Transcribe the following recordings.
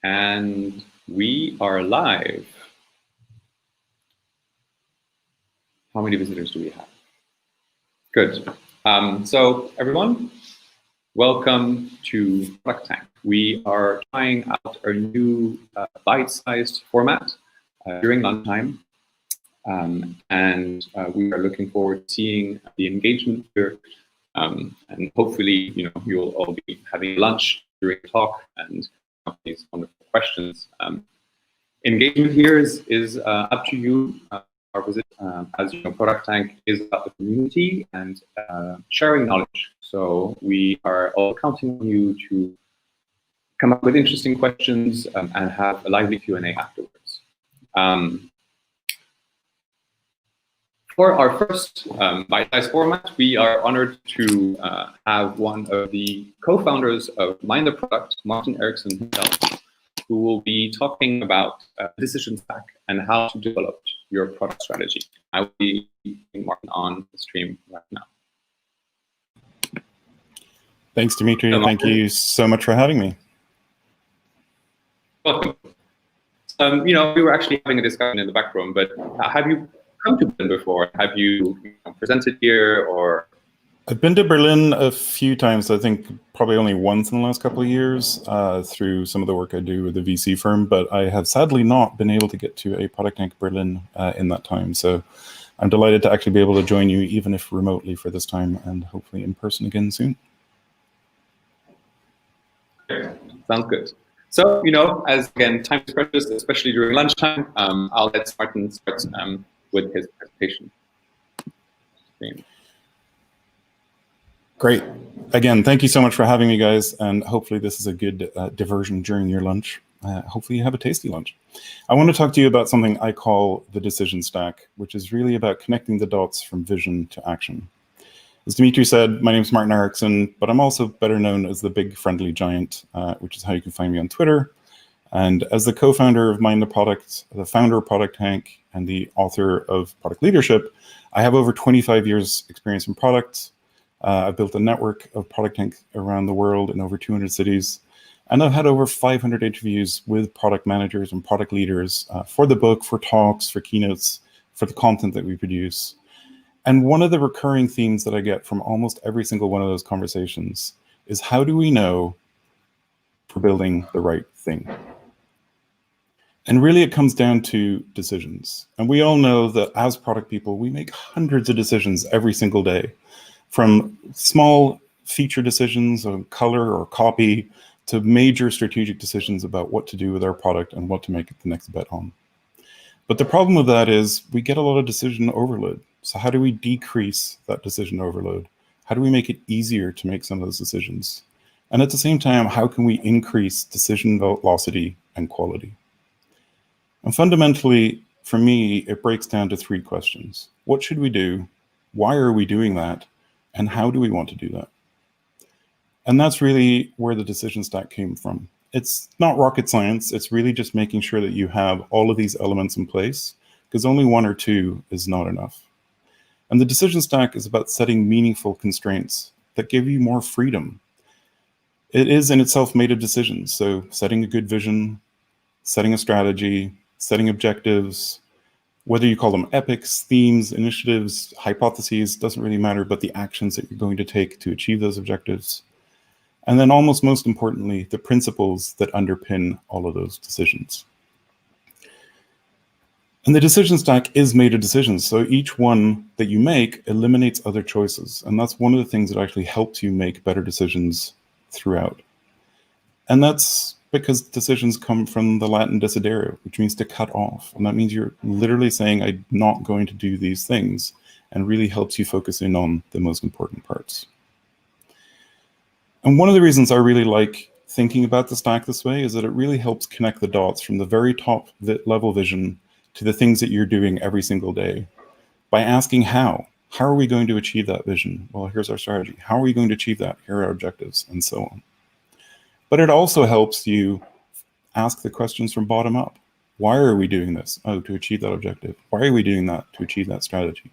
And we are live. How many visitors do we have? Good. So everyone, welcome to Product Tank. We are trying out our new bite-sized format during lunchtime. And we are looking forward to seeing the engagement here. And hopefully, you'll all be having lunch during the talk and these wonderful questions. Engagement here is up to you. Our visit, as you know, Product Tank is about the community and sharing knowledge. So we are all counting on you to come up with interesting questions and have a lively Q&A afterwards. For our first bite-sized format, we are honored to have one of the co-founders of Mind the Product, Martin Eriksson himself, who will be talking about decision stack and how to develop your product strategy. I will be keeping Martin on the stream right now. Thanks, Dimitri. Thank you so much for having me. Welcome. We were actually having a discussion in the back room, but have you come to Berlin before? Have you presented here, or? I've been to Berlin a few times. I think probably only once in the last couple of years through some of the work I do with the VC firm, but I have sadly not been able to get to a Product Tank Berlin in that time. So I'm delighted to actually be able to join you, even if remotely for this time, and hopefully in person again soon. Sounds good. So, as again, time is precious, especially during lunchtime. I'll let Martin start with his presentation. Great. Again, thank you so much for having me, guys, and hopefully this is a good diversion during your lunch. Hopefully you have a tasty lunch. I want to talk to you about something I call the decision stack, which is really about connecting the dots from vision to action. As Dimitri said, my name is Martin Eriksson, but I'm also better known as the Big Friendly Giant, which is how you can find me on Twitter. And as the co-founder of Mind the Product, the founder of Product Tank, and the author of Product Leadership, I have over 25 years experience in product. I've built a network of Product Tank around the world in over 200 cities. And I've had over 500 interviews with product managers and product leaders for the book, for talks, for keynotes, for the content that we produce. And one of the recurring themes that I get from almost every single one of those conversations is, how do we know we're building the right thing? And really it comes down to decisions. And we all know that as product people, we make hundreds of decisions every single day, from small feature decisions on color or copy to major strategic decisions about what to do with our product and what to make it the next bet on. But the problem with that is we get a lot of decision overload. So how do we decrease that decision overload? How do we make it easier to make some of those decisions? And at the same time, how can we increase decision velocity and quality? And fundamentally, for me, it breaks down to three questions. What should we do? Why are we doing that? And how do we want to do that? And that's really where the decision stack came from. It's not rocket science. It's really just making sure that you have all of these elements in place, because only one or two is not enough. And the decision stack is about setting meaningful constraints that give you more freedom. It is in itself made of decisions. So setting a good vision, setting a strategy, setting objectives, whether you call them epics, themes, initiatives, hypotheses, doesn't really matter, but the actions that you're going to take to achieve those objectives. And then almost most importantly, the principles that underpin all of those decisions. And the decision stack is made of decisions. So each one that you make eliminates other choices. And that's one of the things that actually helps you make better decisions throughout. And that's because decisions come from the Latin desidero, which means to cut off. And that means you're literally saying, I'm not going to do these things, and really helps you focus in on the most important parts. And one of the reasons I really like thinking about the stack this way is that it really helps connect the dots from the very top level vision to the things that you're doing every single day by asking how. How are we going to achieve that vision? Well, here's our strategy. How are we going to achieve that? Here are our objectives, and so on. But it also helps you ask the questions from bottom up. Why are we doing this? Oh, to achieve that objective. Why are we doing that? To achieve that strategy.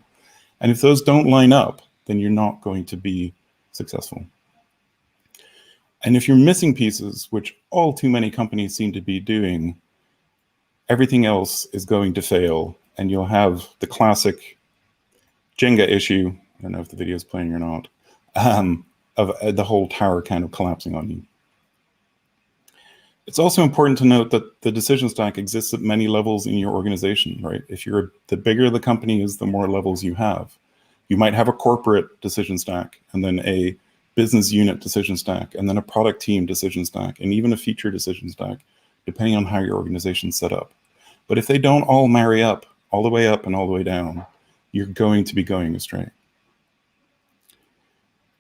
And if those don't line up, then you're not going to be successful. And if you're missing pieces, which all too many companies seem to be doing, everything else is going to fail, and you'll have the classic Jenga issue, I don't know if the video is playing or not, of the whole tower kind of collapsing on you. It's also important to note that the decision stack exists at many levels in your organization, right? The bigger the company is, the more levels you have. You might have a corporate decision stack, and then a business unit decision stack, and then a product team decision stack, and even a feature decision stack, depending on how your organization's set up. But if they don't all marry up, all the way up and all the way down, you're going to be going astray.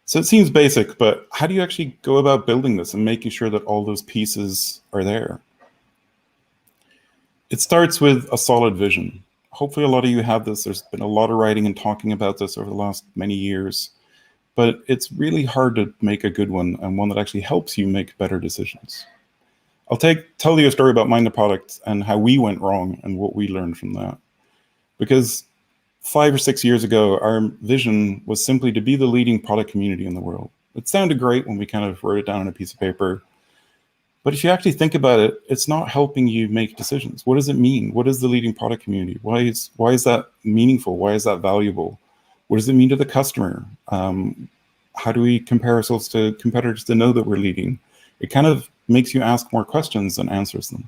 So it seems basic, but how do you actually go about building this and making sure that all those pieces are there? It starts with a solid vision. Hopefully a lot of you have this. There's been a lot of writing and talking about this over the last many years, but it's really hard to make a good one, and one that actually helps you make better decisions. I'll tell you a story about Mind the Product and how we went wrong and what we learned from that. Because 5 or 6 years ago, our vision was simply to be the leading product community in the world. It sounded great when we kind of wrote it down on a piece of paper. But if you actually think about it, it's not helping you make decisions. What does it mean? What is the leading product community? Why is that meaningful? Why is that valuable? What does it mean to the customer? How do we compare ourselves to competitors to know that we're leading? It kind of makes you ask more questions than answers them.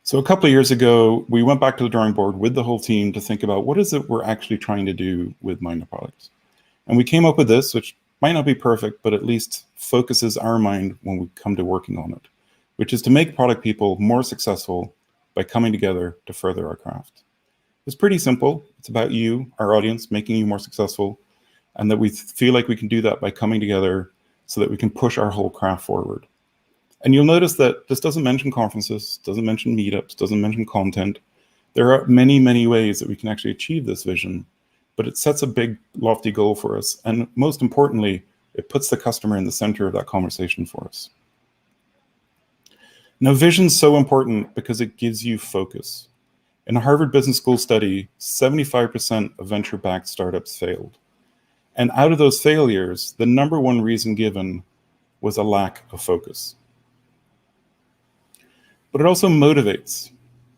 So a couple of years ago, we went back to the drawing board with the whole team to think about what is it we're actually trying to do with Mind the Product. And we came up with this, which might not be perfect, but at least focuses our mind when we come to working on it, which is to make product people more successful by coming together to further our craft. It's pretty simple. It's about you, our audience, making you more successful, and that we feel like we can do that by coming together so that we can push our whole craft forward. And you'll notice that this doesn't mention conferences, doesn't mention meetups, doesn't mention content. There are many, many ways that we can actually achieve this vision, but it sets a big, lofty goal for us. And most importantly, it puts the customer in the center of that conversation for us. Now, vision's so important because it gives you focus. In a Harvard Business School study, 75% of venture-backed startups failed. And out of those failures, the number one reason given was a lack of focus. But it also motivates.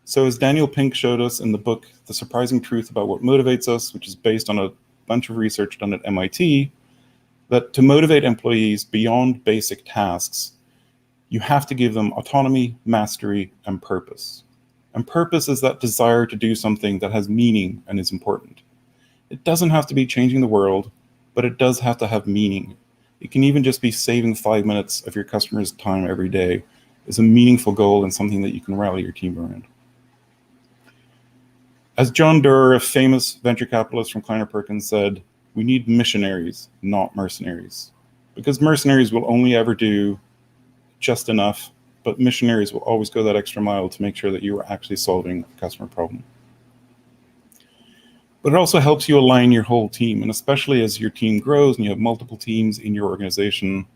So as Daniel Pink showed us in the book, The Surprising Truth About What Motivates Us, which is based on a bunch of research done at MIT, that to motivate employees beyond basic tasks, you have to give them autonomy, mastery, and purpose. And purpose is that desire to do something that has meaning and is important. It doesn't have to be changing the world, but it does have to have meaning. It can even just be saving 5 minutes of your customer's time every day is a meaningful goal and something that you can rally your team around. As John Doerr, a famous venture capitalist from Kleiner Perkins, said, we need missionaries, not mercenaries. Because mercenaries will only ever do just enough, but missionaries will always go that extra mile to make sure that you are actually solving a customer problem. But it also helps you align your whole team, and especially as your team grows and you have multiple teams in your organization,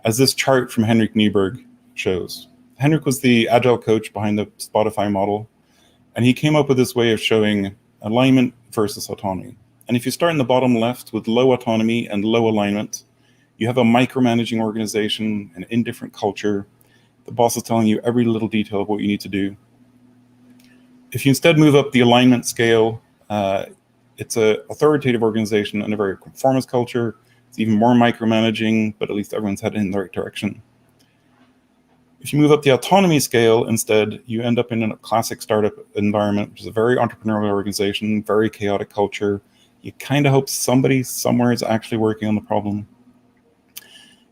as this chart from Henrik Nyberg shows. Henrik was the agile coach behind the Spotify model, and he came up with this way of showing alignment versus autonomy. And if you start in the bottom left with low autonomy and low alignment, you have a micromanaging organization, an indifferent culture. The boss is telling you every little detail of what you need to do. If you instead move up the alignment scale, it's an authoritative organization and a very conformist culture. It's even more micromanaging, but at least everyone's headed in the right direction. If you move up the autonomy scale, instead, you end up in a classic startup environment, which is a very entrepreneurial organization, very chaotic culture. You kind of hope somebody somewhere is actually working on the problem.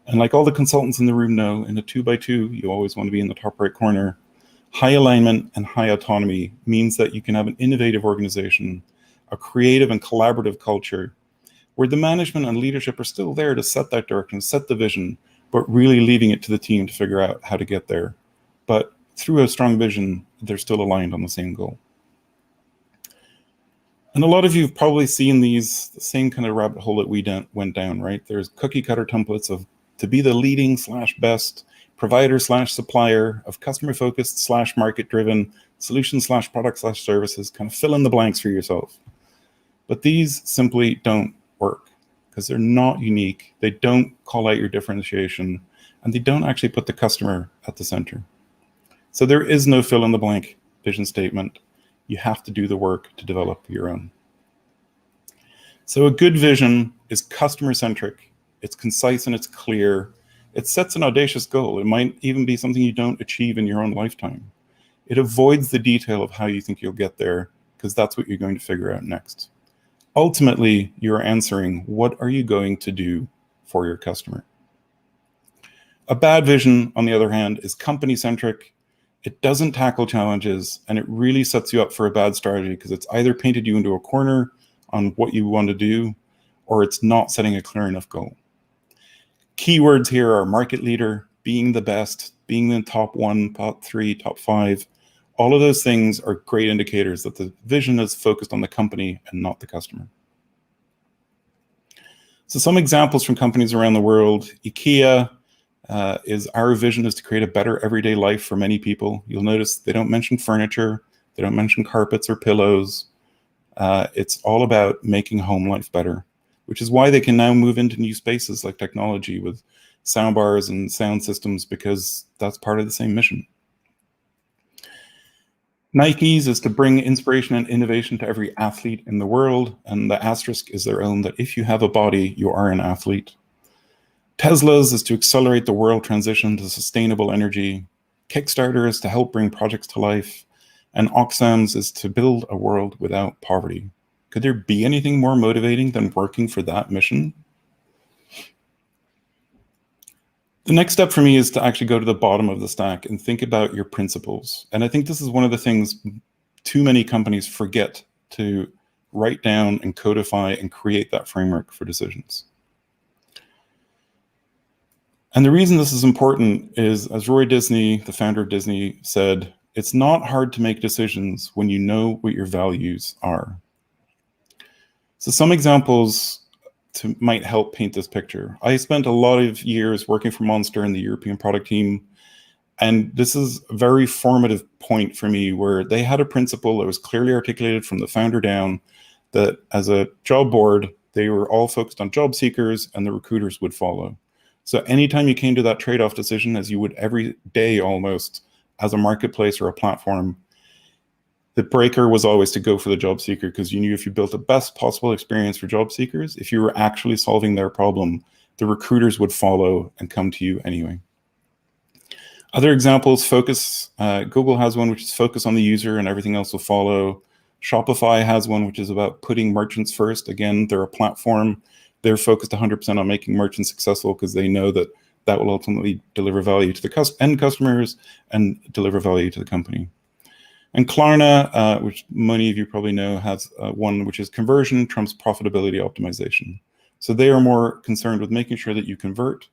And like all the consultants in the room know, in a 2x2, you always want to be in the top right corner. High alignment and high autonomy means that you can have an innovative organization, a creative and collaborative culture, where the management and leadership are still there to set that direction, set the vision, but really leaving it to the team to figure out how to get there. But through a strong vision, they're still aligned on the same goal. And a lot of you have probably seen the same kind of rabbit hole that we went down, right? There's cookie cutter templates of to be the leading / best provider / supplier of customer focused / market driven solution / product / services, kind of fill in the blanks for yourself. But these simply don't work because they're not unique. They don't call out your differentiation, and they don't actually put the customer at the center. So there is no fill in the blank vision statement. You have to do the work to develop your own. So a good vision is customer centric. It's concise and it's clear. It sets an audacious goal. It might even be something you don't achieve in your own lifetime. It avoids the detail of how you think you'll get there, because that's what you're going to figure out next. Ultimately, you're answering, what are you going to do for your customer? A bad vision, on the other hand, is company-centric. It doesn't tackle challenges, and it really sets you up for a bad strategy, because it's either painted you into a corner on what you want to do, or it's not setting a clear enough goal. Keywords here are market leader, being the best, being the top 1, top 3, top 5. All of those things are great indicators that the vision is focused on the company and not the customer. So some examples from companies around the world. IKEA is our vision is to create a better everyday life for many people. You'll notice they don't mention furniture. They don't mention carpets or pillows. It's all about making home life better, which is why they can now move into new spaces like technology with sound bars and sound systems, because that's part of the same mission. Nike's is to bring inspiration and innovation to every athlete in the world, and the asterisk is their own, that if you have a body, you are an athlete. Tesla's is to accelerate the world transition to sustainable energy. Kickstarter is to help bring projects to life. And Oxfam's is to build a world without poverty. Could there be anything more motivating than working for that mission? The next step for me is to actually go to the bottom of the stack and think about your principles. And I think this is one of the things too many companies forget to write down and codify and create that framework for decisions. And the reason this is important is, as Roy Disney, the founder of Disney, said, it's not hard to make decisions when you know what your values are. So some examples might help paint this picture. I spent a lot of years working for Monster in the European product team, and this is a very formative point for me, where they had a principle that was clearly articulated from the founder down, that as a job board, they were all focused on job seekers and the recruiters would follow. So anytime you came to that trade-off decision, as you would every day almost, as a marketplace or a platform, the breaker was always to go for the job seeker, because you knew if you built the best possible experience for job seekers, if you were actually solving their problem, the recruiters would follow and come to you anyway. Other examples, focus. Google has one which is focus on the user and everything else will follow. Shopify has one which is about putting merchants first. Again, they're a platform. They're focused 100% on making merchants successful, because they know that that will ultimately deliver value to the end customers and deliver value to the company. And Klarna, which many of you probably know, has one which is conversion trumps profitability optimization. So they are more concerned with making sure that you convert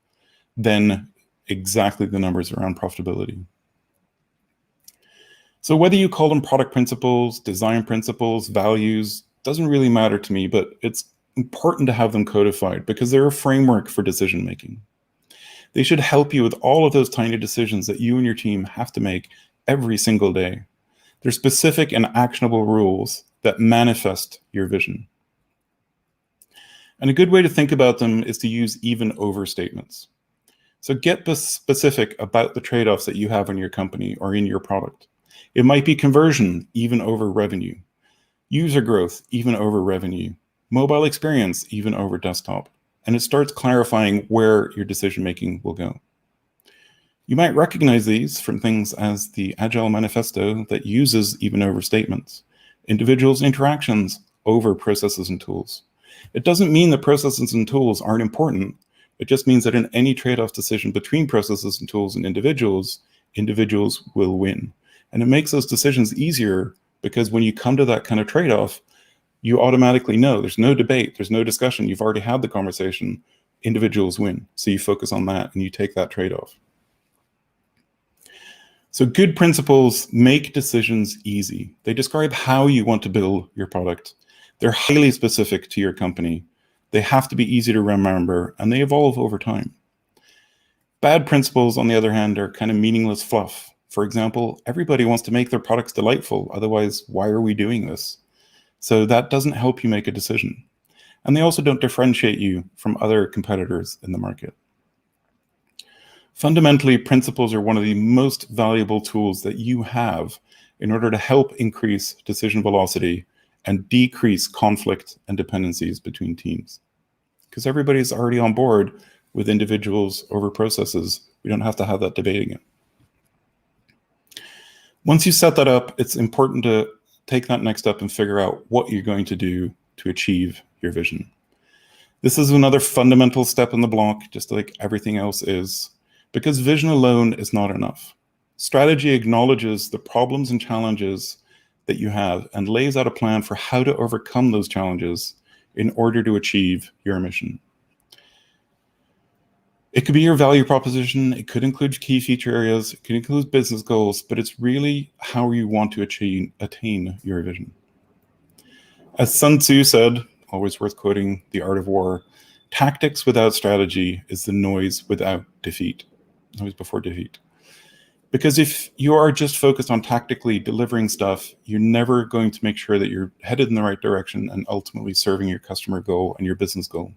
than exactly the numbers around profitability. So whether you call them product principles, design principles, values, doesn't really matter to me, but it's important to have them codified, because they're a framework for decision making. They should help you with all of those tiny decisions that you and your team have to make every single day. They're specific and actionable rules that manifest your vision. And a good way to think about them is to use even over statements. So get specific about the trade-offs that you have in your company or in your product. It might be conversion, even over revenue. User growth, even over revenue. Mobile experience, even over desktop. And it starts clarifying where your decision-making will go. You might recognize these from things as the Agile Manifesto that uses even over statements, individuals' interactions over processes and tools. It doesn't mean that processes and tools aren't important. It just means that in any trade-off decision between processes and tools and individuals will win. And it makes those decisions easier, because when you come to that kind of trade-off, you automatically know there's no debate, there's no discussion. You've already had the conversation. Individuals win. So you focus on that and you take that trade-off. So good principles make decisions easy. They describe how you want to build your product. They're highly specific to your company. They have to be easy to remember, and they evolve over time. Bad principles, on the other hand, are kind of meaningless fluff. For example, everybody wants to make their products delightful. Otherwise, why are we doing this? So that doesn't help you make a decision. And they also don't differentiate you from other competitors in the market. Fundamentally, principles are one of the most valuable tools that you have in order to help increase decision velocity and decrease conflict and dependencies between teams. Because everybody's already on board with individuals over processes. We don't have to have that debate again. Once you set that up, it's important to take that next step and figure out what you're going to do to achieve your vision. This is another fundamental step in the block, just like everything else is, because vision alone is not enough. Strategy acknowledges the problems and challenges that you have and lays out a plan for how to overcome those challenges in order to achieve your mission. It could be your value proposition, it could include key feature areas, it could include business goals, but it's really how you want to attain your vision. As Sun Tzu said, always worth quoting, The Art of War, tactics without strategy is the noise without defeat. Noise before defeat. Because if you are just focused on tactically delivering stuff, you're never going to make sure that you're headed in the right direction and ultimately serving your customer goal and your business goal.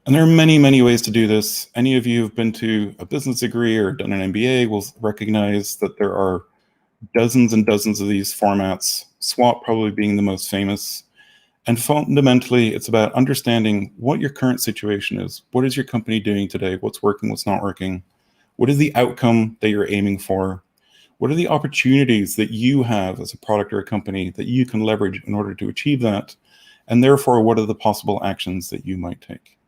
And there are many, many ways to do this. Any of you who've been to a business degree or done an MBA will recognize that there are dozens and dozens of these formats, SWOT probably being the most famous. And fundamentally, it's about understanding what your current situation is. What is your company doing today? What's working, what's not working? What is the outcome that you're aiming for? What are the opportunities that you have as a product or a company that you can leverage in order to achieve that? And therefore, what are the possible actions that you might take?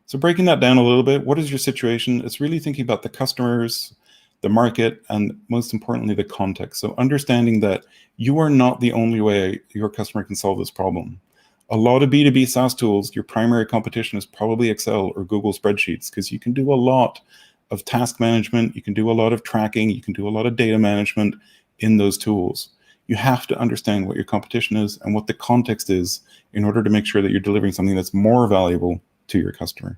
So breaking that down a little bit, what is your situation? It's really thinking about the customers, the market, and most importantly, the context. So understanding that you are not the only way your customer can solve this problem. A lot of B2B SaaS tools, your primary competition is probably Excel or Google spreadsheets, because you can do a lot of task management, you can do a lot of tracking, you can do a lot of data management in those tools. You have to understand what your competition is and what the context is in order to make sure that you're delivering something that's more valuable to your customer.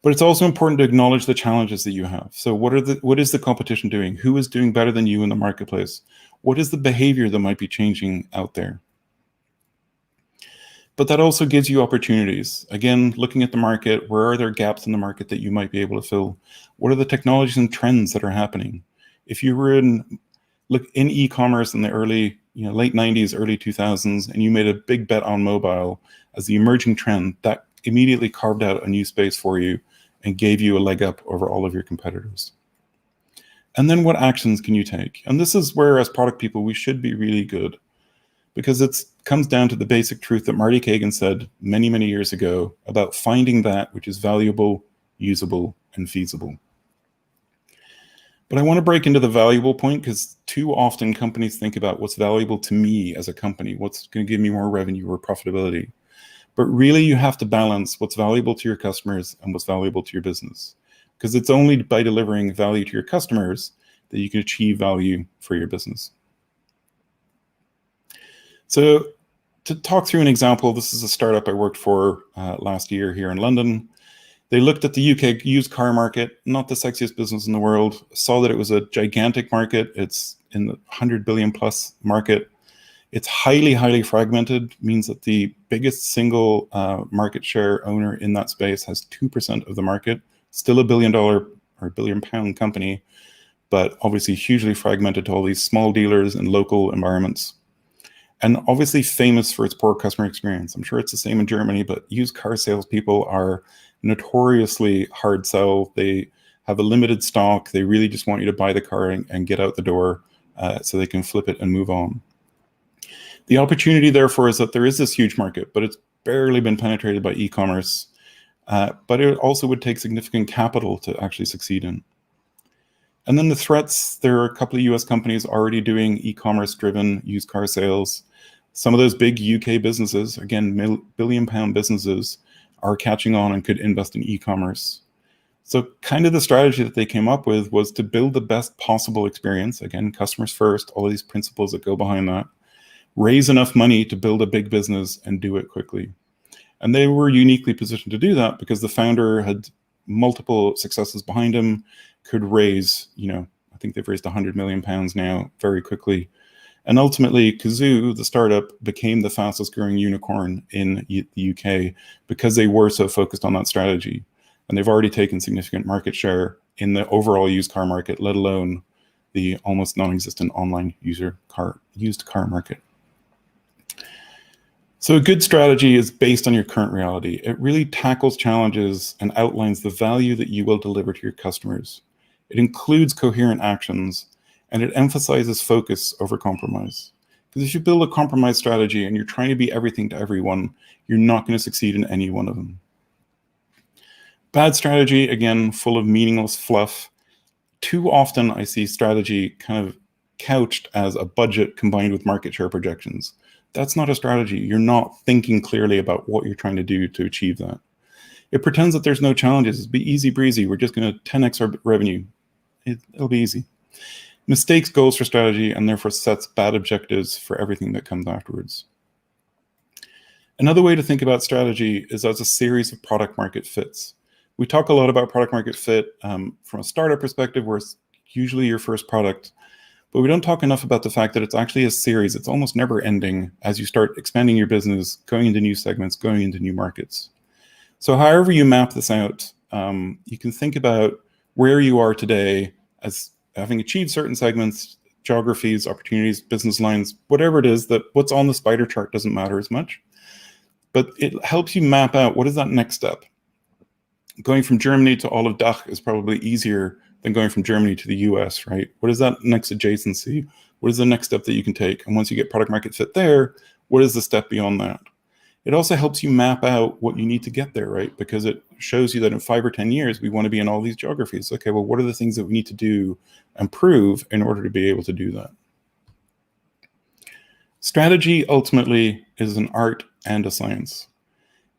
But it's also important to acknowledge the challenges that you have. So what is the competition doing? Who is doing better than you in the marketplace? What is the behavior that might be changing out there? But that also gives you opportunities. Again, looking at the market, where are there gaps in the market that you might be able to fill? What are the technologies and trends that are happening? If you were in e-commerce in the late 90s, early 2000s, and you made a big bet on mobile as the emerging trend, that immediately carved out a new space for you and gave you a leg up over all of your competitors. And then what actions can you take? And this is where, as product people, we should be really good, because it comes down to the basic truth that Marty Kagan said many, many years ago about finding that which is valuable, usable, and feasible. But I want to break into the valuable point, because too often companies think about what's valuable to me as a company, what's going to give me more revenue or profitability. But really, you have to balance what's valuable to your customers and what's valuable to your business, because it's only by delivering value to your customers that you can achieve value for your business. So to talk through an example, this is a startup I worked for last year here in London. They looked at the UK used car market, not the sexiest business in the world, saw that it was a gigantic market. It's in the 100 billion plus market. It's highly, highly fragmented, means that the biggest single market share owner in that space has 2% of the market, still $1 billion or £1 billion company, but obviously hugely fragmented to all these small dealers in local environments. And obviously famous for its poor customer experience. I'm sure it's the same in Germany, but used car salespeople are notoriously hard sell. They have a limited stock. They really just want you to buy the car and get out the door so they can flip it and move on. The opportunity, therefore, is that there is this huge market, but it's barely been penetrated by e-commerce. But it also would take significant capital to actually succeed in. And then the threats, there are a couple of US companies already doing e-commerce driven used car sales. Some of those big UK businesses, again, £1 billion businesses, are catching on and could invest in e-commerce. So kind of the strategy that they came up with was to build the best possible experience. Again, customers first, all of these principles that go behind that. Raise enough money to build a big business and do it quickly. And they were uniquely positioned to do that because the founder had multiple successes behind him, could raise, I think they've raised £100 million now very quickly. And ultimately, Kazoo, the startup, became the fastest growing unicorn in the UK because they were so focused on that strategy. And they've already taken significant market share in the overall used car market, let alone the almost non-existent online used car market. So a good strategy is based on your current reality. It really tackles challenges and outlines the value that you will deliver to your customers. It includes coherent actions, and it emphasizes focus over compromise. Because if you build a compromise strategy and you're trying to be everything to everyone, you're not going to succeed in any one of them. Bad strategy, again, full of meaningless fluff. Too often I see strategy kind of couched as a budget combined with market share projections. That's not a strategy. You're not thinking clearly about what you're trying to do to achieve that. It pretends that there's no challenges. It'll be easy breezy. We're just going to 10x our revenue. It'll be easy. Mistakes goals for strategy and therefore sets bad objectives for everything that comes afterwards. Another way to think about strategy is as a series of product market fits. We talk a lot about product market fit from a startup perspective, where it's usually your first product. But we don't talk enough about the fact that it's actually a series. It's almost never ending as you start expanding your business, going into new segments, going into new markets. So however you map this out, you can think about where you are today as having achieved certain segments, geographies, opportunities, business lines, whatever it is, that what's on the spider chart doesn't matter as much. But it helps you map out what is that next step. Going from Germany to all of DACH is probably easier than going from Germany to the US, right? What is that next adjacency? What is the next step that you can take? And once you get product market fit there, what is the step beyond that? It also helps you map out what you need to get there, right? Because it shows you that in 5 or 10 years, we want to be in all these geographies. Okay, well, what are the things that we need to do and prove in order to be able to do that? Strategy ultimately is an art and a science.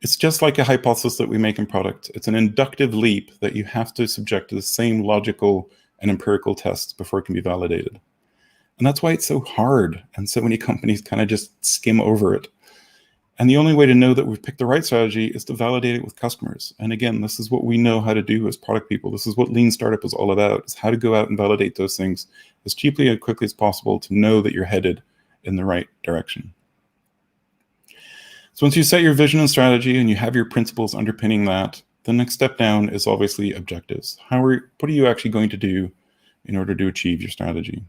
It's just like a hypothesis that we make in product. It's an inductive leap that you have to subject to the same logical and empirical tests before it can be validated. And that's why it's so hard, and so many companies kind of just skim over it. And the only way to know that we've picked the right strategy is to validate it with customers. And again, this is what we know how to do as product people. This is what Lean Startup is all about, is how to go out and validate those things as cheaply and quickly as possible to know that you're headed in the right direction. So once you set your vision and strategy and you have your principles underpinning that, the next step down is obviously objectives. What are you actually going to do in order to achieve your strategy?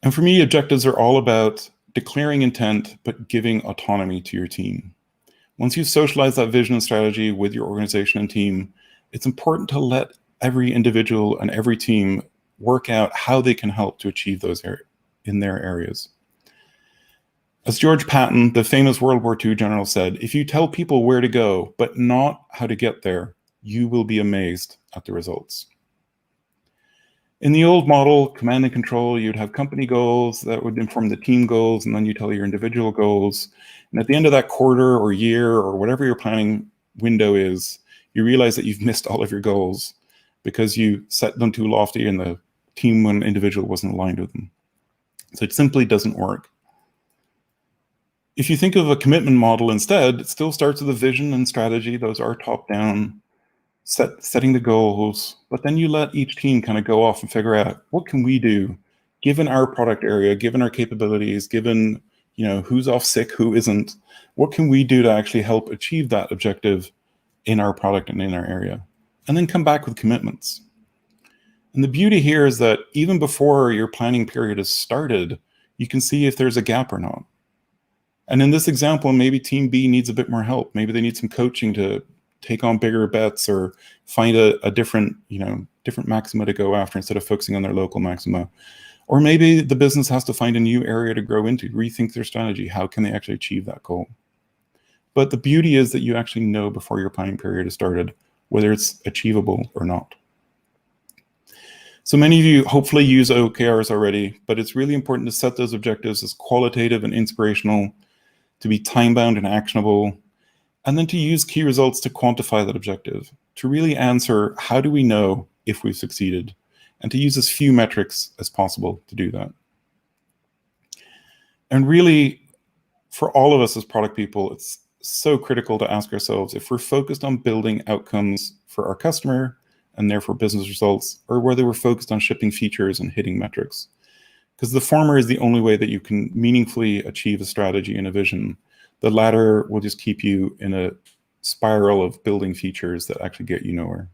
And for me, objectives are all about declaring intent, but giving autonomy to your team. Once you've socialized that vision and strategy with your organization and team, it's important to let every individual and every team work out how they can help to achieve those in their areas. As George Patton, the famous World War II general, said, if you tell people where to go, but not how to get there, you will be amazed at the results. In the old model, command and control, you'd have company goals that would inform the team goals, and then you tell your individual goals. And at the end of that quarter or year or whatever your planning window is, you realize that you've missed all of your goals because you set them too lofty and the team and individual wasn't aligned with them. So it simply doesn't work. If you think of a commitment model instead, it still starts with a vision and strategy. Those are top-down, setting the goals, but then you let each team kind of go off and figure out what can we do, given our product area, given our capabilities, given who's off sick, who isn't, what can we do to actually help achieve that objective in our product and in our area? And then come back with commitments. And the beauty here is that even before your planning period has started, you can see if there's a gap or not. And in this example, maybe team B needs a bit more help. Maybe they need some coaching to take on bigger bets or find a different maxima to go after instead of focusing on their local maxima. Or maybe the business has to find a new area to grow into, rethink their strategy. How can they actually achieve that goal? But the beauty is that you actually know before your planning period has started whether it's achievable or not. So many of you hopefully use OKRs already, but it's really important to set those objectives as qualitative and inspirational, to be time-bound and actionable, and then to use key results to quantify that objective, to really answer how do we know if we've succeeded, and to use as few metrics as possible to do that. And really, for all of us as product people, it's so critical to ask ourselves if we're focused on building outcomes for our customer and therefore business results, or whether we're focused on shipping features and hitting metrics. because the former is the only way that you can meaningfully achieve a strategy and a vision. The latter will just keep you in a spiral of building features that actually get you nowhere.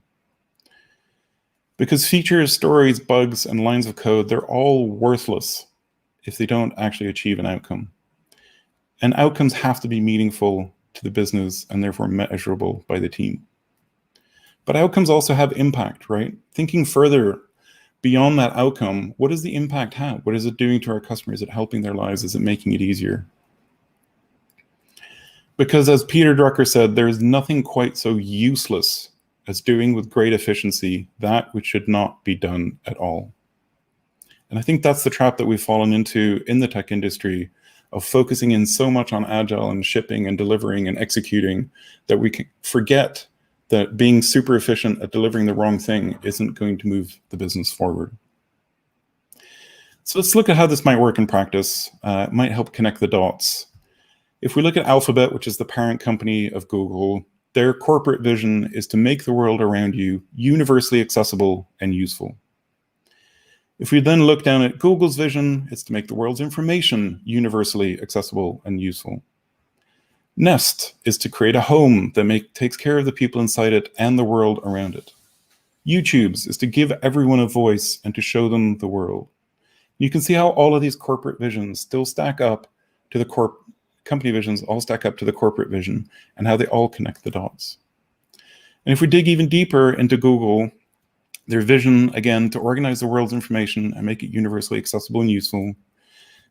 Because features, stories, bugs, and lines of code, they're all worthless if they don't actually achieve an outcome. And outcomes have to be meaningful to the business and therefore measurable by the team. But outcomes also have impact, right? Thinking further beyond that outcome, what does the impact have? What is it doing to our customers? Is it helping their lives? Is it making it easier? Because as Peter Drucker said, there is nothing quite so useless as doing with great efficiency that which should not be done at all. And I think that's the trap that we've fallen into in the tech industry, of focusing in so much on agile and shipping and delivering and executing that we can forget that being super efficient at delivering the wrong thing isn't going to move the business forward. So let's look at how this might work in practice. It might help connect the dots. If we look at Alphabet, which is the parent company of Google, their corporate vision is to make the world around you universally accessible and useful. If we then look down at Google's vision, it's to make the world's information universally accessible and useful. Nest is to create a home that takes care of the people inside it and the world around it. YouTube's is to give everyone a voice and to show them the world. You can see how all of these corporate visions still stack up to the company visions, all stack up to the corporate vision, and how they all connect the dots. And if we dig even deeper into Google, their vision, again, to organize the world's information and make it universally accessible and useful.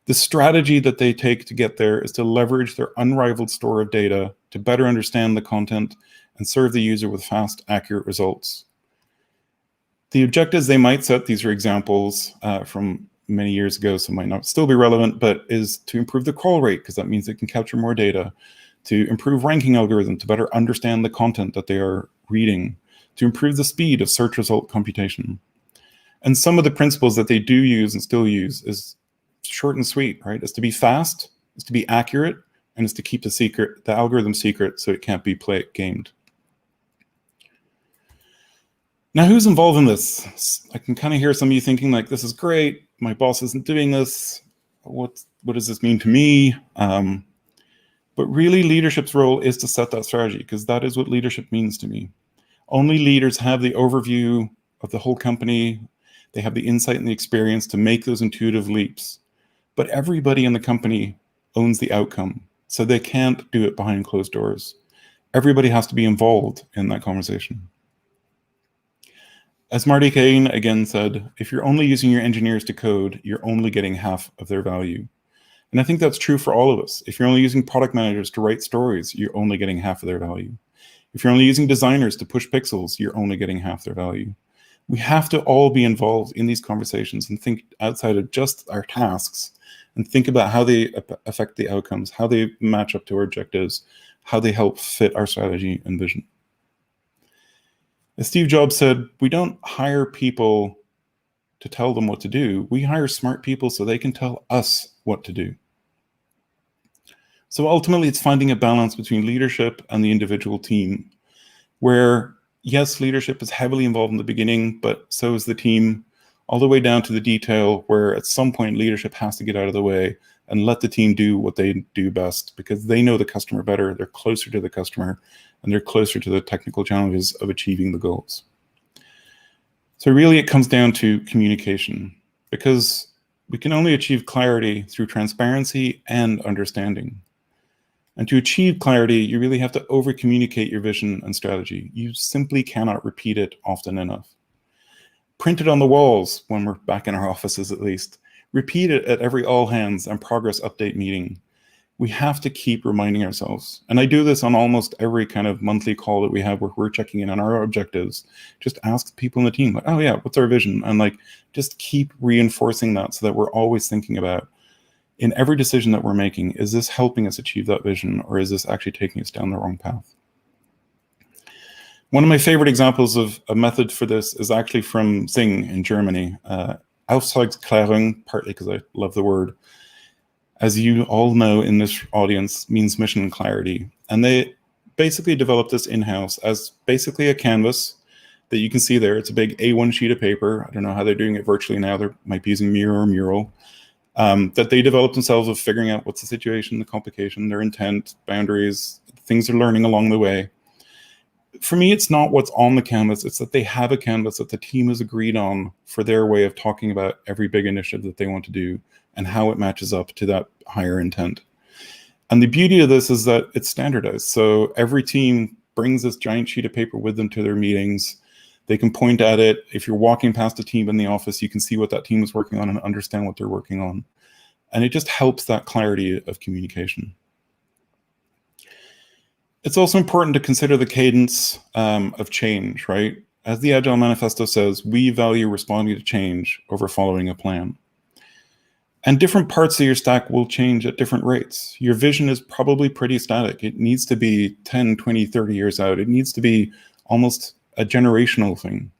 The strategy that they take to get there is to leverage their unrivaled store of data to better understand the content and serve the user with fast, accurate results. The objectives they might set, these are examples from many years ago, so might not still be relevant, but is to improve the crawl rate, because that means they can capture more data, to improve ranking algorithm, to better understand the content that they are reading, to improve the speed of search result computation. And some of the principles that they do use and still use is short and sweet, right? It's to be fast, it's to be accurate, and it's to keep the algorithm secret so it can't be gamed. Now, who's involved in this? I can kind of hear some of you thinking like, this is great, my boss isn't doing this, what does this mean to me? But really, leadership's role is to set that strategy, because that is what leadership means to me. Only leaders have the overview of the whole company. They have the insight and the experience to make those intuitive leaps. But everybody in the company owns the outcome, so they can't do it behind closed doors. Everybody has to be involved in that conversation. As Martin Eriksson again said, if you're only using your engineers to code, you're only getting half of their value. And I think that's true for all of us. If you're only using product managers to write stories, you're only getting half of their value. If you're only using designers to push pixels, you're only getting half their value. We have to all be involved in these conversations and think outside of just our tasks and think about how they affect the outcomes, how they match up to our objectives, how they help fit our strategy and vision. As Steve Jobs said, we don't hire people to tell them what to do. We hire smart people so they can tell us what to do. So ultimately, it's finding a balance between leadership and the individual team, where, yes, leadership is heavily involved in the beginning, but so is the team, all the way down to the detail, where at some point leadership has to get out of the way and let the team do what they do best, because they know the customer better, they're closer to the customer, and they're closer to the technical challenges of achieving the goals. So really it comes down to communication, because we can only achieve clarity through transparency and understanding. And to achieve clarity, you really have to over-communicate your vision and strategy. You simply cannot repeat it often enough. Print it on the walls when we're back in our offices, at least. Repeat it at every all-hands and progress update meeting. We have to keep reminding ourselves. And I do this on almost every kind of monthly call that we have where we're checking in on our objectives. Just ask people in the team, like, oh yeah, what's our vision? And like, just keep reinforcing that so that we're always thinking about, in every decision that we're making, is this helping us achieve that vision, or is this actually taking us down the wrong path? One of my favorite examples of a method for this is actually from Zing in Germany. Auftragsklärung, partly because I love the word, as you all know in this audience, means mission clarity. And they basically developed this in-house as basically a canvas that you can see there. It's a big A1 sheet of paper. I don't know how they're doing it virtually now. They might be using Miro or Mural. that they develop themselves of figuring out what's the situation, the complication, their intent, boundaries, things they're learning along the way. For me, it's not what's on the canvas, it's that they have a canvas that the team has agreed on for their way of talking about every big initiative that they want to do and how it matches up to that higher intent. And the beauty of this is that it's standardized. So every team brings this giant sheet of paper with them to their meetings. They can point at it. If you're walking past a team in the office, you can see what that team is working on and understand what they're working on. And it just helps that clarity of communication. It's also important to consider the cadence of change, right? As the Agile Manifesto says, we value responding to change over following a plan. And different parts of your stack will change at different rates. Your vision is probably pretty static. It needs to be 10, 20, 30 years out. It needs to be almost a generational thing.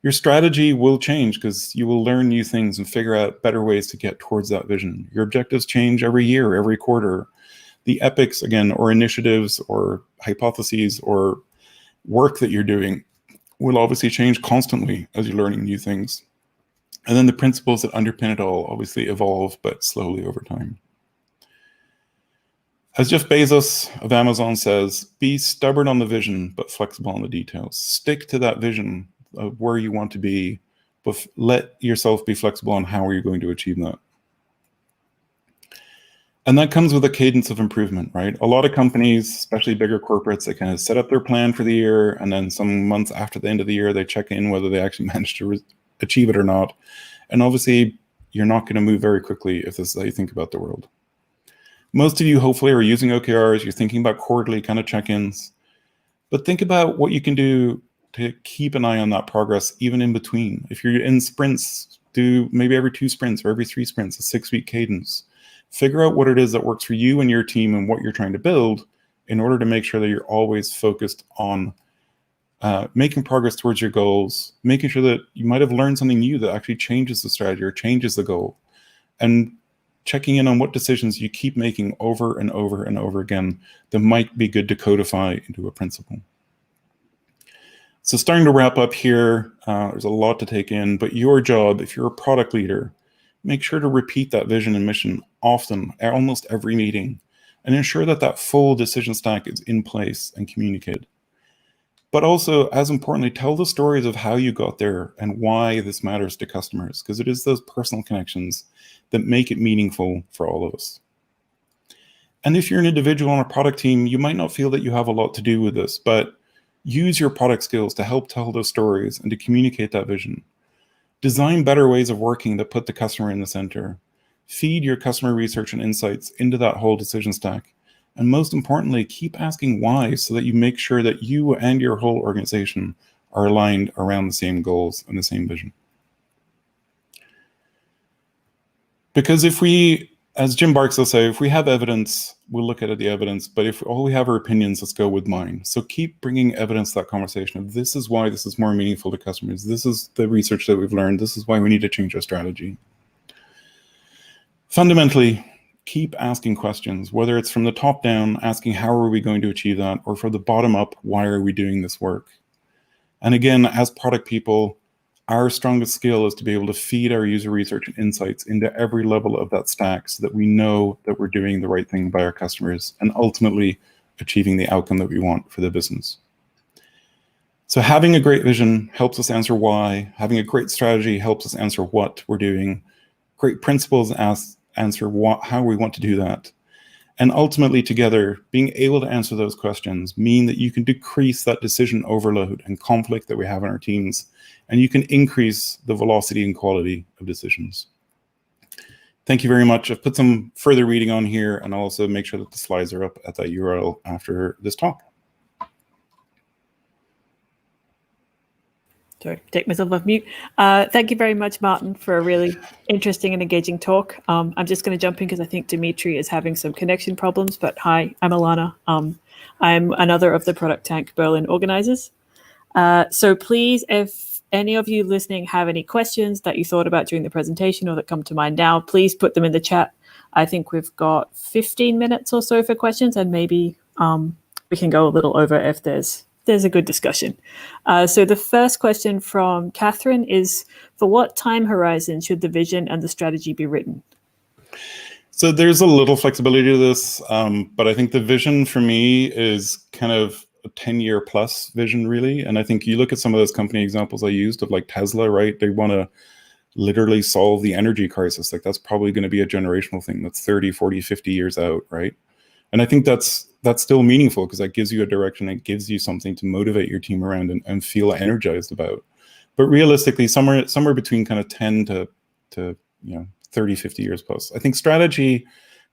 Your strategy will change because you will learn new things and figure out better ways to get towards that vision. Your objectives change every year, every quarter. The epics, again, or initiatives or hypotheses or work that you're doing will obviously change constantly as you're learning new things. And then the principles that underpin it all obviously evolve, but slowly over time. As Jeff Bezos of Amazon says, be stubborn on the vision, but flexible on the details. Stick to that vision of where you want to be, but let yourself be flexible on how are you going to achieve that. And that comes with a cadence of improvement, right? A lot of companies, especially bigger corporates, they kind of set up their plan for the year, and then some months after the end of the year, they check in whether they actually managed to achieve it or not. And obviously, you're not going to move very quickly if this is how you think about the world. Most of you hopefully are using OKRs, you're thinking about quarterly kind of check-ins, but think about what you can do to keep an eye on that progress even in between. If you're in sprints, do maybe every 2 sprints or every 3 sprints, a 6-week cadence. Figure out what it is that works for you and your team and what you're trying to build in order to make sure that you're always focused on making progress towards your goals, making sure that you might have learned something new that actually changes the strategy or changes the goal, and checking in on what decisions you keep making over and over and over again that might be good to codify into a principle. So starting to wrap up here, there's a lot to take in, but your job, if you're a product leader, make sure to repeat that vision and mission often, almost every meeting, and ensure that that full decision stack is in place and communicated. But also, as importantly, tell the stories of how you got there and why this matters to customers, because it is those personal connections that make it meaningful for all of us. And if you're an individual on a product team, you might not feel that you have a lot to do with this, but use your product skills to help tell those stories and to communicate that vision. Design better ways of working that put the customer in the center. Feed your customer research and insights into that whole decision stack. And most importantly, keep asking why so that you make sure that you and your whole organization are aligned around the same goals and the same vision. Because if we, as Jim Barks will say, if we have evidence, we'll look at the evidence, but if all we have are opinions, let's go with mine. So keep bringing evidence to that conversation of this is why this is more meaningful to customers. This is the research that we've learned. This is why we need to change our strategy. Fundamentally, keep asking questions, whether it's from the top down, asking how are we going to achieve that, or from the bottom up, why are we doing this work? And again, as product people, our strongest skill is to be able to feed our user research and insights into every level of that stack so that we know that we're doing the right thing by our customers and ultimately achieving the outcome that we want for the business. So having a great vision helps us answer why. Having a great strategy helps us answer what we're doing. Great principles answer how we want to do that. And ultimately together, being able to answer those questions mean that you can decrease that decision overload and conflict that we have in our teams, and you can increase the velocity and quality of decisions. Thank you very much. I've put some further reading on here, and I'll also make sure that the slides are up at that URL after this talk. Sorry, take myself off mute. Thank you very much, Martin, for a really interesting and engaging talk. I'm just going to jump in because I think Dimitri is having some connection problems. But hi, I'm Alana. I'm another of the Product Tank Berlin organizers. So please, if any of you listening have any questions that you thought about during the presentation or that come to mind now, please put them in the chat. I think we've got 15 minutes or so for questions, and maybe we can go a little over if there's a good discussion. So the first question from Catherine is, for what time horizon should the vision and the strategy be written? So there's a little flexibility to this, but I think the vision for me is kind of a 10-year plus vision, really. And I think you look at some of those company examples I used of like Tesla, right? They want to literally solve the energy crisis. Like that's probably going to be a generational thing that's 30, 40, 50 years out, right? And I think that's still meaningful because that gives you a direction. It gives you something to motivate your team around and feel energized about. But realistically, somewhere between kind of 10 to 30, 50 years plus. I think strategy,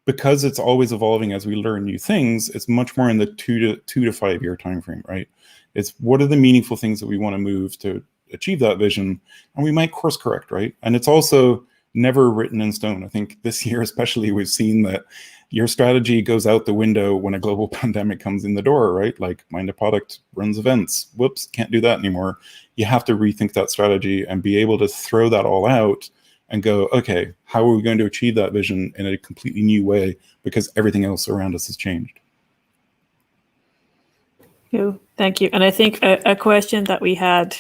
because it's always evolving as we learn new things, it's much more in the 2 to 5 year time frame, right? It's what are the meaningful things that we want to move to achieve that vision, and we might course correct, right? And it's also never written in stone. I think this year especially, we've seen that your strategy goes out the window when a global pandemic comes in the door, right? Like Mind a Product runs events. Whoops, can't do that anymore. You have to rethink that strategy and be able to throw that all out and go, okay, how are we going to achieve that vision in a completely new way because everything else around us has changed? Thank you. And I think a question that we had,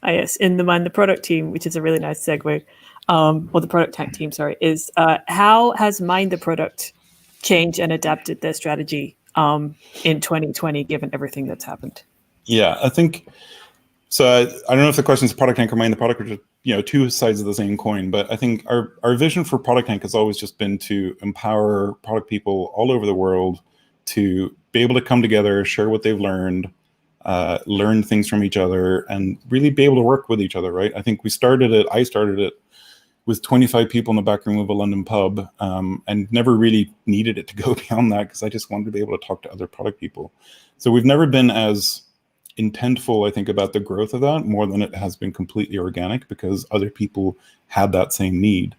I guess, in the Mind the Product team, which is a really nice segue, or the Product Tank team, sorry, is how has Mind the Product changed and adapted their strategy in 2020, given everything that's happened? Yeah, I think, so I don't know if the question is Product Tank or Mind the Product, or just, two sides of the same coin, but I think our vision for Product Tank has always just been to empower product people all over the world to be able to come together, share what they've learned, learn things from each other, and really be able to work with each other, right? I think I started it with 25 people in the back room of a London pub, and never really needed it to go beyond that because I just wanted to be able to talk to other product people. So we've never been as intentful, I think, about the growth of that more than it has been completely organic because other people had that same need.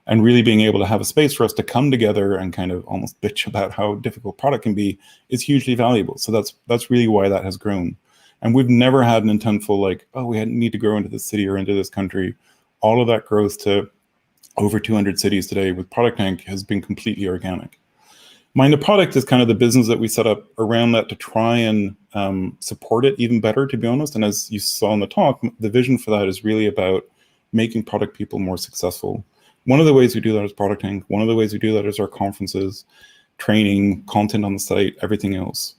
And really being able to have a space for us to come together and kind of almost bitch about how difficult product can be is hugely valuable. So that's really why that has grown. And we've never had an intentful like, oh, we need to grow into this city or into this country. All of that growth to over 200 cities today with Product Tank has been completely organic. Mind a Product is kind of the business that we set up around that to try and support it even better, to be honest. And as you saw in the talk, the vision for that is really about making product people more successful. One of the ways we do that is Product Tank. One of the ways we do that is our conferences, training, content on the site, everything else.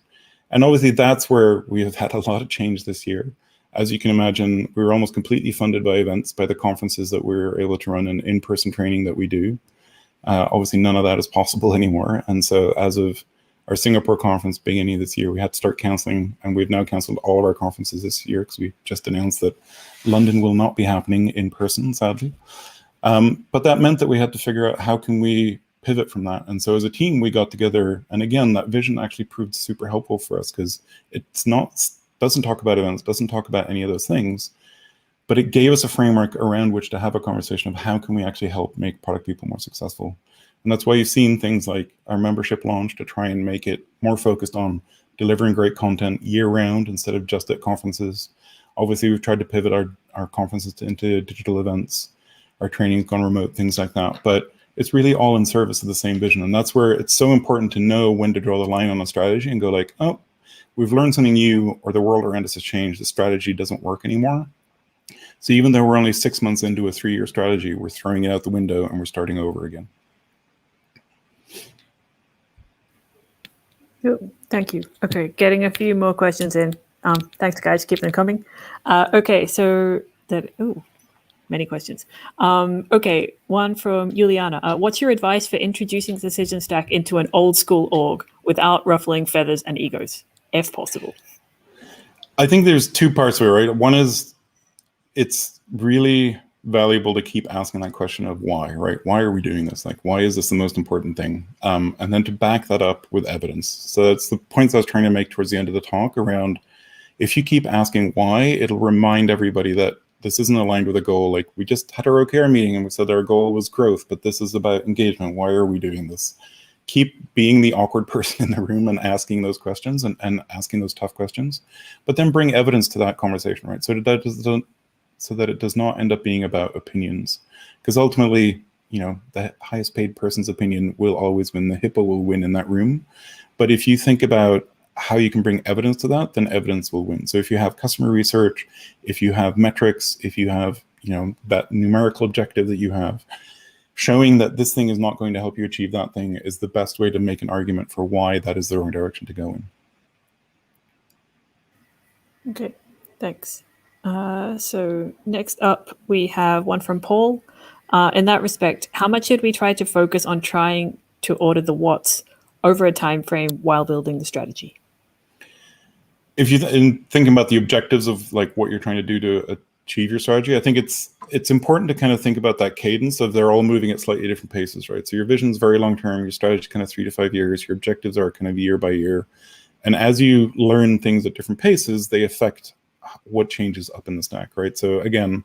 And obviously that's where we have had a lot of change this year. As you can imagine, we were almost completely funded by events, by the conferences that we were able to run and in-person training that we do. Obviously, none of that is possible anymore. And so as of our Singapore conference beginning of this year, we had to start canceling, and we've now canceled all of our conferences this year because we just announced that London will not be happening in person, sadly. But that meant that we had to figure out how can we pivot from that. And so as a team, we got together. And again, that vision actually proved super helpful for us because doesn't talk about events, doesn't talk about any of those things, but it gave us a framework around which to have a conversation of how can we actually help make product people more successful. And that's why you've seen things like our membership launch to try and make it more focused on delivering great content year round instead of just at conferences. Obviously, we've tried to pivot our conferences into digital events. Our training's gone remote, things like that. But it's really all in service of the same vision. And that's where it's so important to know when to draw the line on a strategy and go like, oh, we've learned something new or the world around us has changed. The strategy doesn't work anymore. So even though we're only 6 months into a 3-year strategy, we're throwing it out the window and we're starting over again. Thank you. Okay, getting a few more questions in. Thanks, guys, keeping them coming. Okay, so many questions. Okay, one from Juliana. What's your advice for introducing the decision stack into an old school org without ruffling feathers and egos, if possible? I think there's two parts to it, right? One is it's really valuable to keep asking that question of why, right? Why are we doing this? Like, why is this the most important thing? And then to back that up with evidence. So that's the points I was trying to make towards the end of the talk around, if you keep asking why, it'll remind everybody that this isn't aligned with a goal. Like, we just had our OKR meeting and we said our goal was growth, but this is about engagement. Why are we doing this? Keep being the awkward person in the room and asking those questions and asking those tough questions, but then bring evidence to that conversation, right? So that it does not end up being about opinions, because ultimately, the highest paid person's opinion will always win. The hippo will win in that room. But if you think about how you can bring evidence to that, then evidence will win. So if you have customer research, if you have metrics, if you have, that numerical objective that you have, showing that this thing is not going to help you achieve that thing is the best way to make an argument for why that is the wrong direction to go in. Okay, thanks. So next up, we have one from Paul. In that respect, how much should we try to focus on trying to order the what's over a time frame while building the strategy? If you think about the objectives of like what you're trying to do to achieve your strategy, I think it's important to kind of think about that cadence of they're all moving at slightly different paces, right? So your vision is very long term, your strategy is kind of 3 to 5 years, your objectives are kind of year by year. And as you learn things at different paces, they affect what changes up in the stack, right? So again,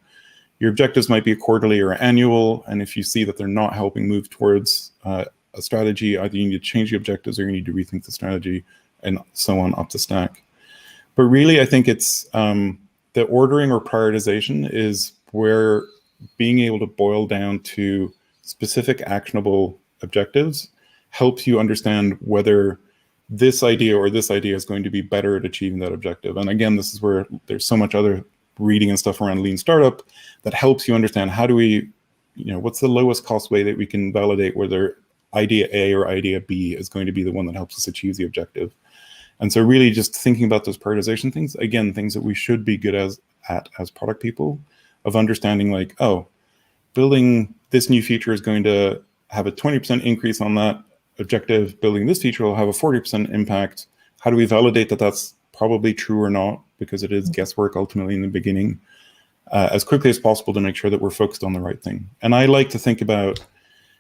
your objectives might be quarterly or annual, and if you see that they're not helping move towards a strategy, either you need to change the objectives or you need to rethink the strategy, and so on up the stack. But really, I think it's the ordering or prioritization is where being able to boil down to specific actionable objectives helps you understand whether this idea or this idea is going to be better at achieving that objective. And again, this is where there's so much other reading and stuff around lean startup that helps you understand how do we, what's the lowest cost way that we can validate whether idea A or idea B is going to be the one that helps us achieve the objective. And so really just thinking about those prioritization things, again, things that we should be good at as product people, of understanding like, oh, building this new feature is going to have a 20% increase on that objective, building this feature will have a 40% impact. How do we validate that that's probably true or not? Because it is guesswork ultimately in the beginning, as quickly as possible to make sure that we're focused on the right thing. And I like to think about,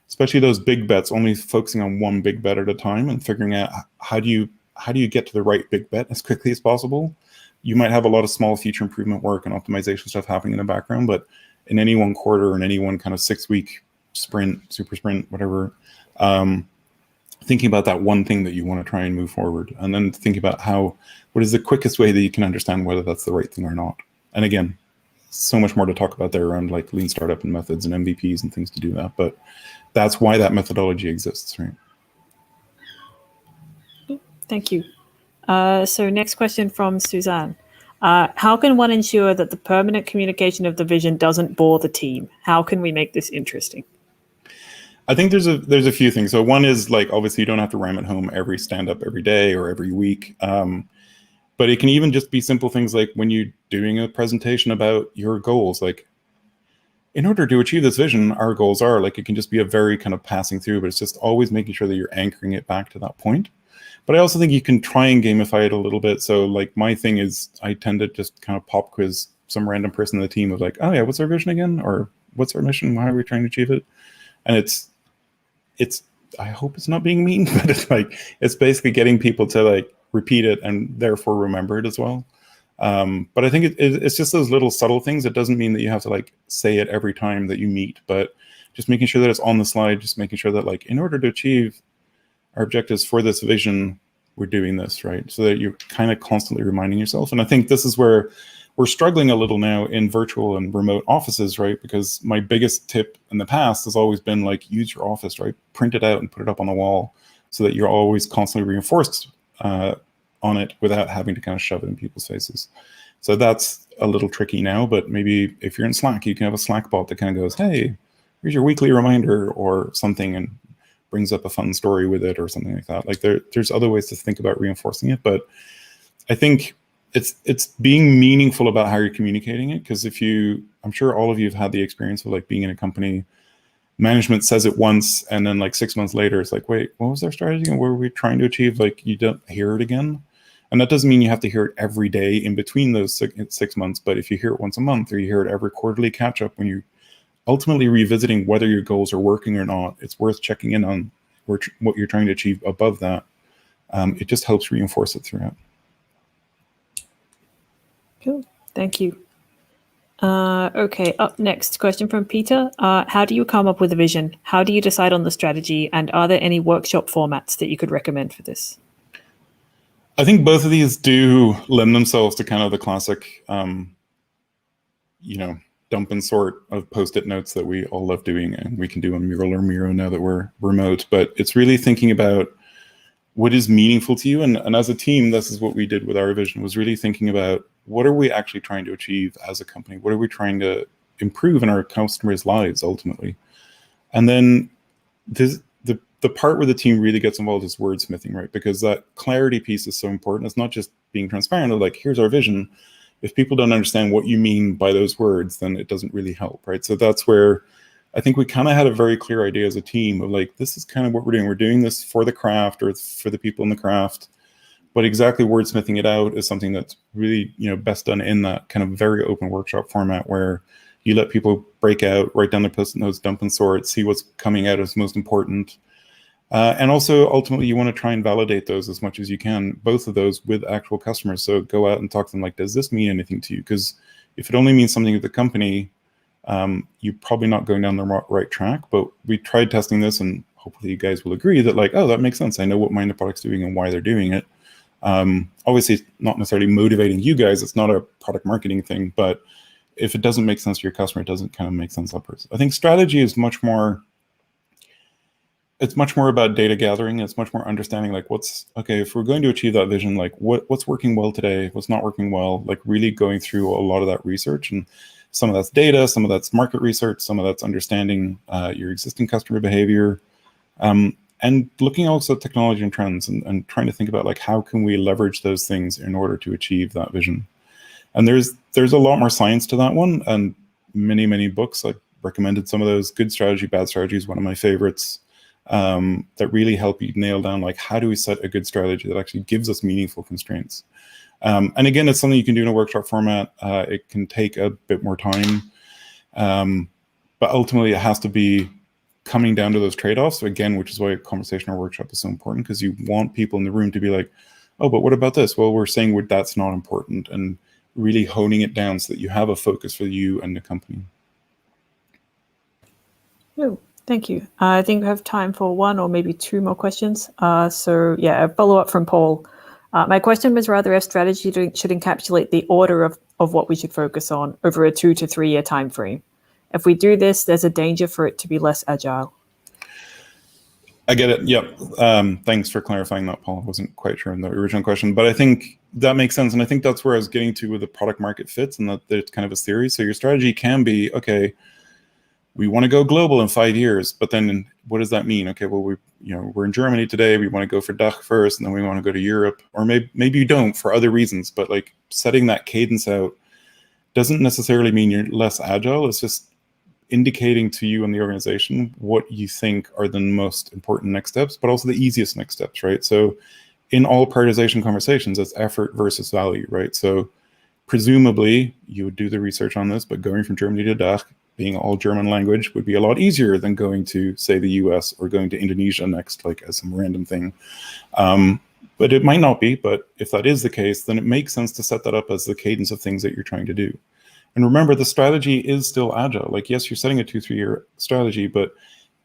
especially those big bets, only focusing on one big bet at a time and figuring out how do you get to the right big bet as quickly as possible. You might have a lot of small feature improvement work and optimization stuff happening in the background, but in any one quarter or in any one kind of 6-week sprint, super sprint, whatever, thinking about that one thing that you want to try and move forward, and then thinking about what is the quickest way that you can understand whether that's the right thing or not. And again, so much more to talk about there around like lean startup and methods and MVPs and things to do that, but that's why that methodology exists, right? Thank you. So next question from Susanne. How can one ensure that the permanent communication of the vision doesn't bore the team? How can we make this interesting? I think there's a few things. So one is like, obviously you don't have to ram it home every stand-up every day or every week. But it can even just be simple things like when you're doing a presentation about your goals, like in order to achieve this vision, our goals are, like, it can just be a very kind of passing through, but it's just always making sure that you're anchoring it back to that point. But I also think you can try and gamify it a little bit. So like my thing is I tend to just kind of pop quiz some random person in the team of like, oh yeah, what's our vision again? Or what's our mission? How are we trying to achieve it? And it's I hope it's not being mean, but it's basically getting people to like repeat it and therefore remember it as well. But I think it's just those little subtle things. It doesn't mean that you have to like say it every time that you meet, but just making sure that it's on the slide, just making sure that like in order to achieve our objectives for this vision, we're doing this, right? So that you're kind of constantly reminding yourself. And I think this is where we're struggling a little now in virtual and remote offices, right? Because my biggest tip in the past has always been like, use your office, right? Print it out and put it up on the wall so that you're always constantly reinforced on it without having to kind of shove it in people's faces. So that's a little tricky now, but maybe if you're in Slack, you can have a Slack bot that kind of goes, hey, here's your weekly reminder or something, and brings up a fun story with it or something like that. Like there's other ways to think about reinforcing it, but I think it's being meaningful about how you're communicating it. Because I'm sure all of you have had the experience of like being in a company, management says it once, and then like 6 months later, it's like, wait, what was their strategy and what were we trying to achieve? Like you don't hear it again. And that doesn't mean you have to hear it every day in between those 6 months, but if you hear it once a month or you hear it every quarterly catch up, when you're ultimately revisiting whether your goals are working or not, it's worth checking in on what you're trying to achieve above that. It just helps reinforce it throughout. Cool, thank you. Okay, up next, question from Peter. How do you come up with a vision? How do you decide on the strategy? And are there any workshop formats that you could recommend for this? I think both of these do lend themselves to kind of the classic, dump and sort of Post-it notes that we all love doing, and we can do on Mural or Miro now that we're remote. But it's really thinking about what is meaningful to you. And as a team, this is what we did with our vision, was really thinking about what are we actually trying to achieve as a company? What are we trying to improve in our customers' lives ultimately? And then the part where the team really gets involved is wordsmithing, right? Because that clarity piece is so important. It's not just being transparent of like, here's our vision. If people don't understand what you mean by those words, then it doesn't really help, right? So that's where I think we kind of had a very clear idea as a team of like, this is kind of what we're doing. We're doing this for the craft or for the people in the craft, but exactly wordsmithing it out is something that's really, best done in that kind of very open workshop format where you let people break out, write down their post-it notes, dump and sort, see what's coming out as most important. And also, ultimately, you want to try and validate those as much as you can, both of those with actual customers. So go out and talk to them like, does this mean anything to you? Because if it only means something to the company, you're probably not going down the right track. But we tried testing this, and hopefully you guys will agree that like, oh, that makes sense. I know what Mind the Product's doing and why they're doing it. Obviously, it's not necessarily motivating you guys. It's not a product marketing thing. But if it doesn't make sense to your customer, it doesn't kind of make sense upwards. I think strategy is much more... It's much more about data gathering. It's much more understanding like if we're going to achieve that vision, like what's working well today, what's not working well, like really going through a lot of that research. And some of that's data, some of that's market research, some of that's understanding your existing customer behavior, and looking also at technology and trends and trying to think about like, how can we leverage those things in order to achieve that vision? And there's a lot more science to that one, and many books. I recommended some of those. Good Strategy, Bad Strategy is one of my favorites. That really help you nail down like, how do we set a good strategy that actually gives us meaningful constraints? And again, it's something you can do in a workshop format. It can take a bit more time, but ultimately it has to be coming down to those trade-offs. So again, which is why a conversational workshop is so important, because you want people in the room to be like, oh, but what about this? Well, we're saying that's not important, and really honing it down so that you have a focus for you and the company. Oh. Thank you. I think we have time for one or maybe two more questions. A follow-up from Paul. My question was rather if strategy should encapsulate the order of what we should focus on over a 2 to 3 year time frame. If we do this, there's a danger for it to be less agile. I get it. Yep. Thanks for clarifying that, Paul. I wasn't quite sure in the original question, but I think that makes sense. And I think that's where I was getting to with the product market fits, and that it's kind of a theory. So your strategy can be, okay, we want to go global in 5 years, but then what does that mean? Okay, well, we're in Germany today. We want to go for DACH first, and then we want to go to Europe, or maybe you don't for other reasons. But like setting that cadence out doesn't necessarily mean you're less agile. It's just indicating to you and the organization what you think are the most important next steps, but also the easiest next steps, right? So in all prioritization conversations, it's effort versus value, right? So presumably you would do the research on this, but going from Germany to DACH, being all German language, would be a lot easier than going to, say, the US or going to Indonesia next, like as some random thing. But it might not be, but if that is the case, then it makes sense to set that up as the cadence of things that you're trying to do. And remember, the strategy is still agile. Like, yes, you're setting a 2-3 year strategy, but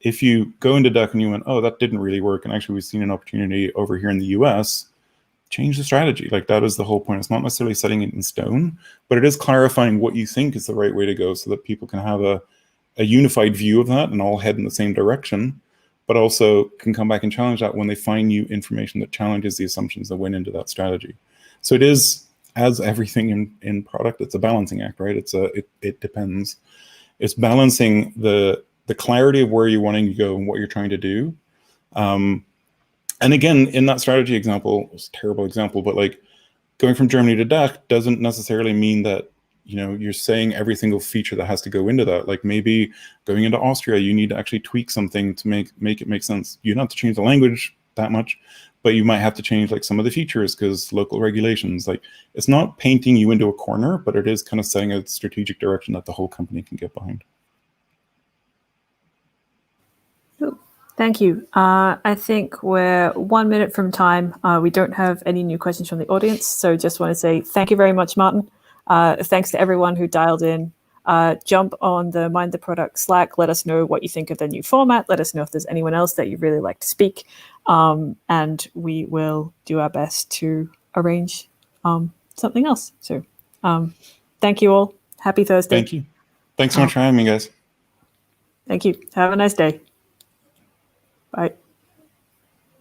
if you go into DACH and you went, oh, that didn't really work, and actually we've seen an opportunity over here in the US, change the strategy. Like, that is the whole point. It's not necessarily setting it in stone, but it is clarifying what you think is the right way to go so that people can have a unified view of that and all head in the same direction, but also can come back and challenge that when they find new information that challenges the assumptions that went into that strategy. So it is, as everything in product, it's a balancing act, right? It depends. It's balancing the clarity of where you're wanting to go and what you're trying to do. And again, in that strategy example, it's a terrible example, but like going from Germany to DACH doesn't necessarily mean that, you're saying every single feature that has to go into that. Like maybe going into Austria, you need to actually tweak something to make it make sense. You don't have to change the language that much, but you might have to change like some of the features because local regulations. Like, it's not painting you into a corner, but it is kind of setting a strategic direction that the whole company can get behind. Thank you. I think we're 1 minute from time. We don't have any new questions from the audience, so just want to say thank you very much, Martin. Thanks to everyone who dialed in. Jump on the Mind the Product Slack. Let us know what you think of the new format. Let us know if there's anyone else that you'd really like to speak. And we will do our best to arrange something else. So thank you all. Happy Thursday. Thank you. Thanks so much for having me, guys. Thank you. Have a nice day. Bye.